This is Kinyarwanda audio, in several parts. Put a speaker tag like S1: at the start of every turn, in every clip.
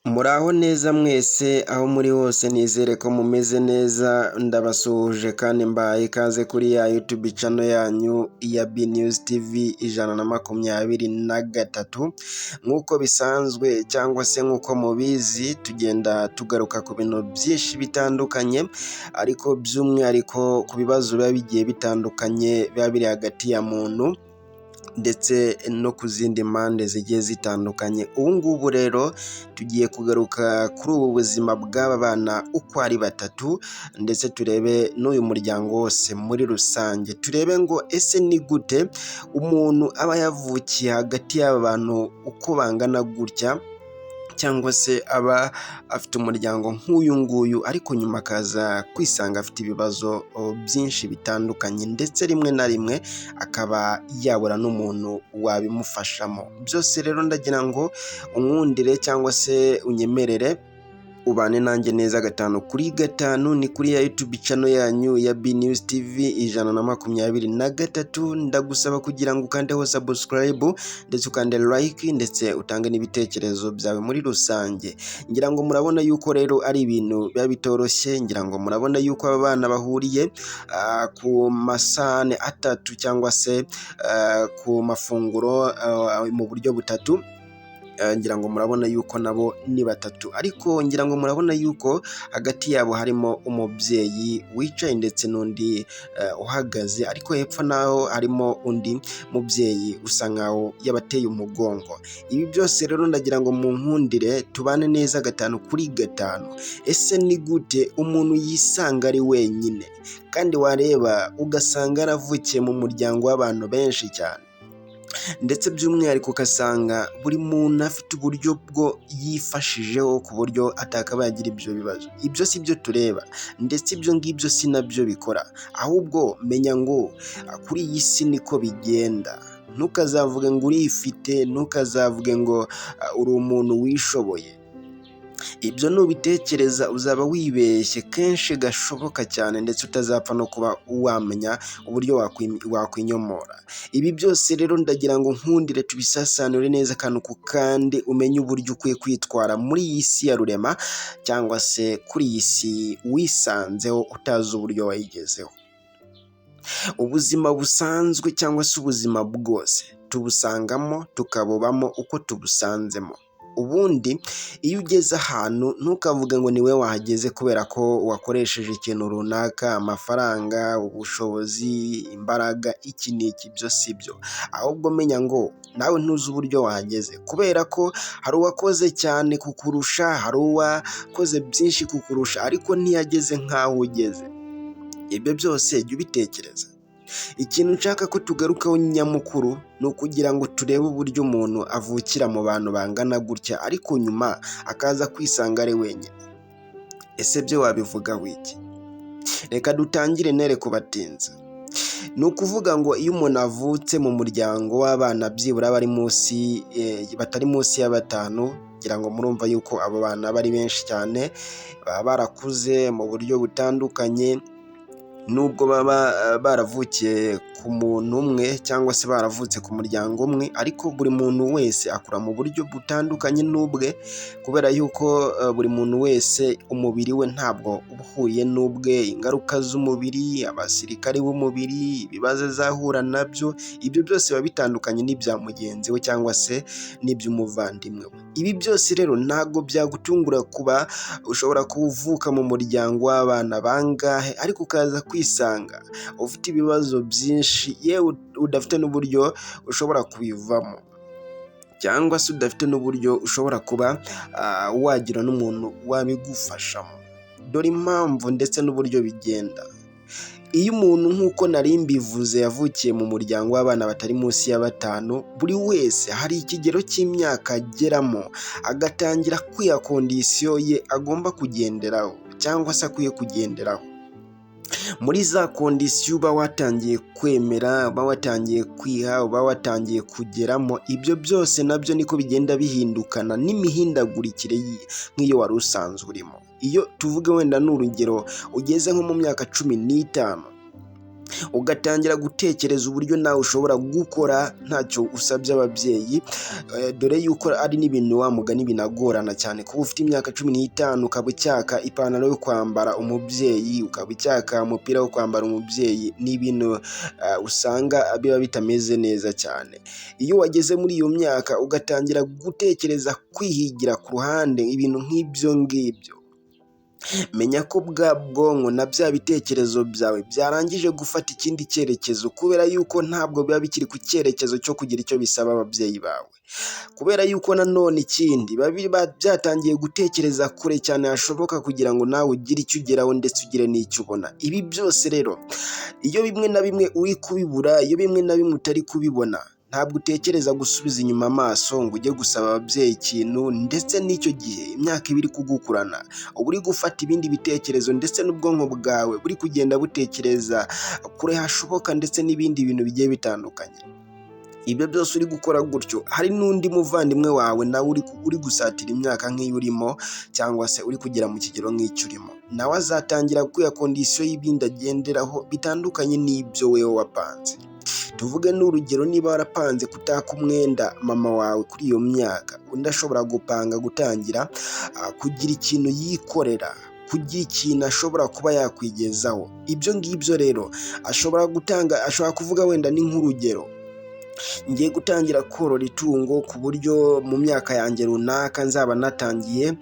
S1: Muraho neza mwese aho muri hose nizere ko mumeze neza ndabasuhuje kandi mbahaye ikaze kuri ya YouTube channel yanyu ya B News TV 123 nk'uko bisanzwe cyangwa se nk'uko mubizi tugenda tugaruka ku bintu byinshi bitandukanye ariko by'umwihariko ku bibazo biba bigiye bitandukanye biba biri hagati ya muntu ndetse no ku zindi mpande zigiye zitandukanye. Ubu ngubu rero tugiye kugaruka kuri ubu buzima bw'aba bana uko ari batatu ndetse turebe n'uyu muryango wose muri rusange, turebe ngo ese ni gute umuntu aba yavukiye hagati y'aba bantu uko bangana gutya cyangwa se aba afite umuryango nk'uyu nguyu ariko nyuma akaza kwisanga afite ibibazo byinshi bitandukanye ndetse rimwe na rimwe akaba yabura n'umuntu wabimufashamo. Byose rero ndagira ngo unkundire cyangwa se unyemerere ubane nanjye neza 5/5 ni kuri ya YouTube channel yanyu ya B News TV 123. Ndagusaba kugira ngo ukandeho subscribe ndetse ukande like ndetse utange n'ibitekerezo byawe muri rusange. Ngira ngo murabona yuko rero ari ibintu biba bitoroshye, ngira ngo murabona yuko aba bana bahuriye ku masahane atatu cyangwa se ku mafunguro mu buryo butatu. Ngira ngo murabona yuko nabo ni batatu ariko ngira ngo murabona yuko hagati yabo harimo umubyeyi wicaye ndetse n'undi uhagaze, ariko hepfo naho harimo undi mubyeyi usa nkaho yabateye umugongo. Ibi byose rero ndagira ngo munkundire tubane neza 5/5. Ese ni gute umuntu yisanga ari wenyine kandi wareba ugasanga yaravukiye mu muryango w'abantu benshi cyane ndetse by'umwihariko ugasanga buri muntu afite uburyo bwo yifashijeho ku buryo atakaba yagira ibyo bibazo? Ibyo si byo tureba ndetse ibyo ngibyo si nabyo bikora, ahubwo menya ngo kuri iyi si niko bigenda. Ntukazavuge ngo urifite, ntukazavuge ngo uri umuntu wishoboye. Ibyo nubitekereza uzaba wibeshye kenshi gashoboka cyane ndetse utazapfa no kuba wamenya uburyo wakwinyomora. Ibi byose rero ndagira ngo nkundire tubisasanure neza kandi umenye uburyo ukwiye kwitwara muri iyi si ya rurema cyangwa se kuri iyi si wisanzeho utazi uburyo wayigezeho. Ubuzima busanzwe cyangwa se ubuzima bwose tubusangamo tukabubamo uko tubusanzemo. Ubundi iyo ugeze ahantu ntukavuge ngo niwe wahageze kubera ko wakoresheje ikintu runaka, amafaranga, ubushobozi, imbaraga, iki n'iki, byo si byo. Ahubwo menya ngo nawe ntuzi uburyo wahageze kubera ko hari uwakoze cyane kukurusha, hari uwakoze byinshi kukurusha ariko ntiyageze nk'aho ugeze. Ibyo byose jya ubitekereza. Ikintu nshaka ko tugarukaho nyamukuru ni ukugira ngo turebe uburyo umuntu avukira mu bantu bangana gutya ariko nyuma akaza kwisanga ari wenyine. Ese byo wabivugaho iki? Reka dutangire nere kubatinza. Ni ukuvuga ngo iyo umuntu avutse mu muryango w'abana byibura batari munsi ya 5, ngira ngo murumva yuko abo bana bari benshi cyane, baba barakuze mu buryo butandukanye nubwo baba baravukiye ku muntu umwe cyangwa se baravutse ku muryango umwe, ariko buri muntu wese akura mu buryo butandukanye n'ubwe kubera yuko buri muntu wese umubiri we ntabwo uba uhuye n'ubwe. Ingaruka z'umubiri, abasirikari b'umubiri, ibibazo azahura nabyo, ibyo byose biba bitandukanye n'ibya mugenzi we cyangwa se n'iby'umuvandimwe we. Ibi byose rero ntabwo byagutungura kuba ushobora kuvuka mu muryango w'abana bangahe ariko ukaza kwisanga ufite ibibazo byinshi, yewe udafite n'uburyo ushobora kubivamo cyangwa se udafite n'uburyo ushobora kuba wagira n'umuntu wabigufashamo. Dore impamvu ndetse n'uburyo bigenda. Iyo umuntu nk'uko nari mbivuze yavukiye mu muryango w'abana batari munsi ya 5, buri wese hari ikigero cy'imyaka ageramo agatangira kwiha kondisiyo ye agomba kugenderaho cyangwa se akwiye kugenderaho. Muri za kondisiyo uba watangiye kwemera, uba watangiye kwiha, uba watangiye kugeramo, ibyo byose nabyo niko bigenda bihindukana n'imihindagurikire nk'iyo wari usanzwe urimo. Iyo tuvuge wenda n'urugero ugeze nko mu myaka 15 ugatangira gutekereza uburyo nawe ushobora gukora ntacyo usabye ababyeyi, dore yuko ari n'ibintu wa mugani binagorana cyane. Kuba ufite imyaka 15 ukaba ucyaka ipantaro yo kwambara umubyeyi, ukaba ucyaka umupira wo kwambara umubyeyi, ni ibintu usanga biba bitameze neza cyane. Iyo wageze muri iyo myaka ugatangira gutekereza kwihigira ku ruhande ibintu nk'ibyo ngibyo, menya ko bwa bwonko na bya bitekerezo byawe byarangije gufata ikindi cyerekezo, kubera yuko ntabwo biba bikiri ku cyerekezo cyo kugira icyo bisaba ababyeyi bawe, kubera yuko nanone ikindi biba byatangiye gutekereza kure cyane hashoboka kugira ngo nawe ugire icyo ugeraho ndetse ugire n'icyo ubona. Ibi byose rero iyo bimwe na bimwe uri kubibura, iyo bimwe na bimwe utari kubibona, ntabwo utekereza gusubiza inyuma amaso ngo ujye gusaba ababyeyi ikintu, ndetse n'icyo gihe imyaka ibiri kugukurana uba uri gufata ibindi bitekerezo, ndetse n'ubwonko bwawe buri kugenda butekereza kure hashoboka, ndetse n'ibindi bintu bigiye bitandukanye. Ibyo byose uri gukora gutyo, hari n'undi muvandimwe wawe nawe uri gusatira imyaka nk'iyo urimo, cyangwa se uri kugera mu kigero nk'icyo urimo, nawe azatangira kuya kondisiyo y'ibindi agenderaho bitandukanye n'ibyo wewe wapanze. Tuvuge n'urugero, niba warapanze kutaka umwenda mama wawe kuri iyo myaka, undi ashobora gupanga gutangira kugira ikintu yikorera, kugira ikintu ashobora kuba yakwigezaho. Ibyo ngibyo rero ashobora kuvuga, wenda ni nk'urugero, ngiye gutangira korora itungo ku buryo mu myaka yanjye runaka nzaba natangiye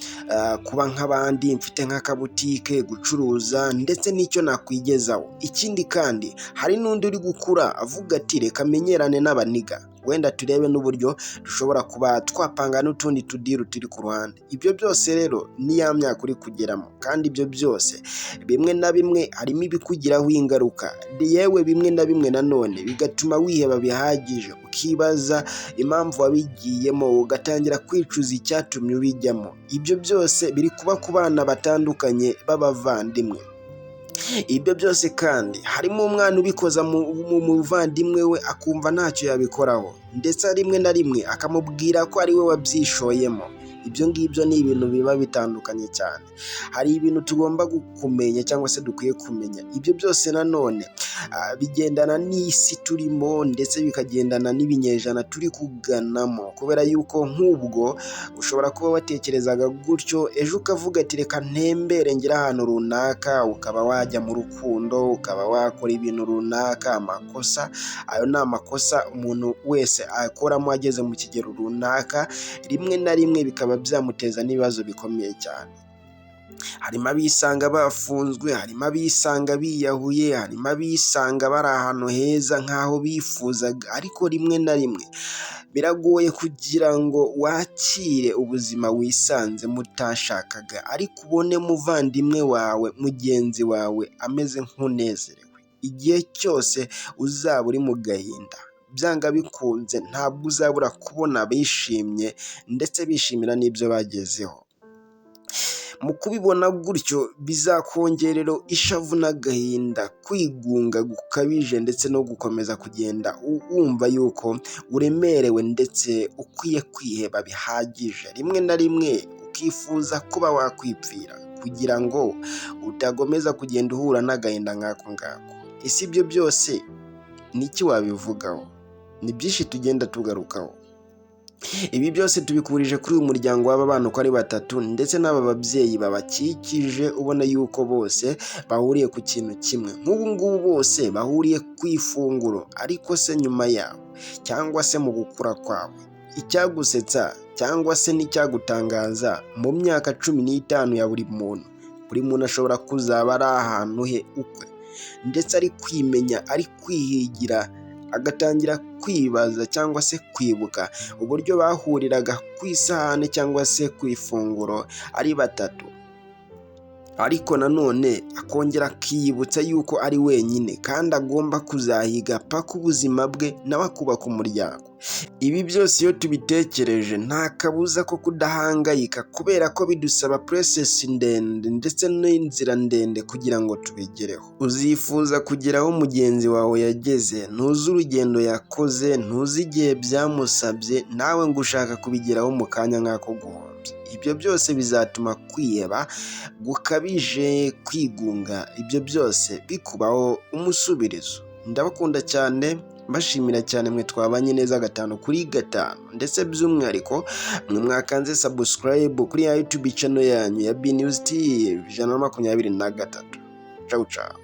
S1: kuba nk'abandi, mfite nk'akabutike, gucuruza ndetse n'icyo nakwigezaho. Ikindi kandi hari n'undi uri gukura avuga ati reka menyerane n'abaniga, wenda turebe n'uburyo dushobora kuba twapanga n'utundi tudiru turi ku ruhande. Ibyo byose rero ni ya myaka uri kugeramo, kandi ibyo byose bimwe na bimwe harimo ibikugiraho ingaruka, yewe bimwe na bimwe nanone bigatuma wiheba bihagije, ukibaza impamvu wabigiyemo, ugatangira kwicuza icyatumye ubijyamo. Ibyo byose biri kuba ku bana batandukanye b'abavandimwe. Ibyo byose kandi harimo umwana ubikoza mu muvandimwe we akumva ntacyo yabikoraho, ndetse rimwe na rimwe akamubwira ko ari we wabyishoyemo. Ibyo ngibyo ni ibintu biba bitandukanye cyane. Hari ibintu tugomba kumenya cyangwa se dukwiye kumenya. Ibyo byose nanone bigendana n'isi turimo, ndetse bikagendana n'ibinyejana turi kuganamo, kubera yuko nk'ubwo ushobora kuba watekerezaga gutyo, ejo ukavuga ati reka ntembere ngera ahantu runaka, ukaba wajya mu rukundo, ukaba wakora ibintu runaka. Amakosa ayo ni amakosa umuntu wese akoramo ageze mu kigero runaka, rimwe na rimwe bikaba byamuteza n'ibibazo bikomeye cyane. Harimo abisanga bafunzwe, harimo abisanga biyahuye, harimo abisanga bari ahantu heza nk'aho bifuzaga, ariko rimwe na rimwe biragoye kugira ngo wakire ubuzima wisanze mutashakaga, ariko ubone muvandimwe wawe, mugenzi wawe ameze nk'unezerewe. Igihe cyose uzaba uri mu gahinda, byanga bikunze ntabwo uzabura kubona bishimye, ndetse bishimira n'ibyo bagezeho. Mu kubibona gutyo bizakongerera ishavu n'agahinda, kwigunga gukabije, ndetse no gukomeza kugenda wumva yuko uremerewe ndetse ukwiye kwiheba bihagije. Rimwe na rimwe ukifuza kuba wakwipfira kugira ngo utagomeza kugenda uhura n'agahinda nk'ako ngako. Ese ibyo byose niki wabivugaho? Ni byinshi tugenda tugarukaho. Ibi byose tubikurije kuri uyu muryango w'aba bana uko ari batatu, ndetse n'aba babyeyi babakikije, ubona yuko bose bahuriye ku kintu kimwe. Nk'ubu ngubu bose bahuriye ku ifunguro, ariko se nyuma yabo cyangwa se mu gukura kwabo, icyagusetsa cyangwa se n'icyagutangaza mu myaka 15 ya buri muntu ashobora kuzaba ari ahantu he ukwe, ndetse ari kwimenya, ari kwihigira, agatangira kwibaza cyangwa se kwibuka uburyo bahuriraga ku isahane cyangwa se ku ifunguro ari batatu, ariko nanone akongera akiyibutsa yuko ari wenyine kandi agomba kuzahiga paka ubuzima bwe nawe akubaka umuryango. Ibi byose iyo tubitekereje nta kabuza ko kudahangayika, kubera ko bidusaba process ndende ndetse n'inzira ndende kugira ngo tubigereho. Uzifuza kugeraho mugenzi wawe yageze, ntuzi urugendo yakoze, ntuzi igihe byamusabye, nawe ngo ushaka kubigeraho mu kanya nk'ako guhombya. ibyo byose bizatuma kwiheba gukabije, kwigunga, ibyo byose bikubaho umusubirizo. Ndabakunda cyane, mbashimira cyane mwe twabanye neza 5/5, ndetse by'umwihariko mwe mwakanze subscribe kuri ya YouTube channel yanyu ya B News TV 123. Ciao ciao.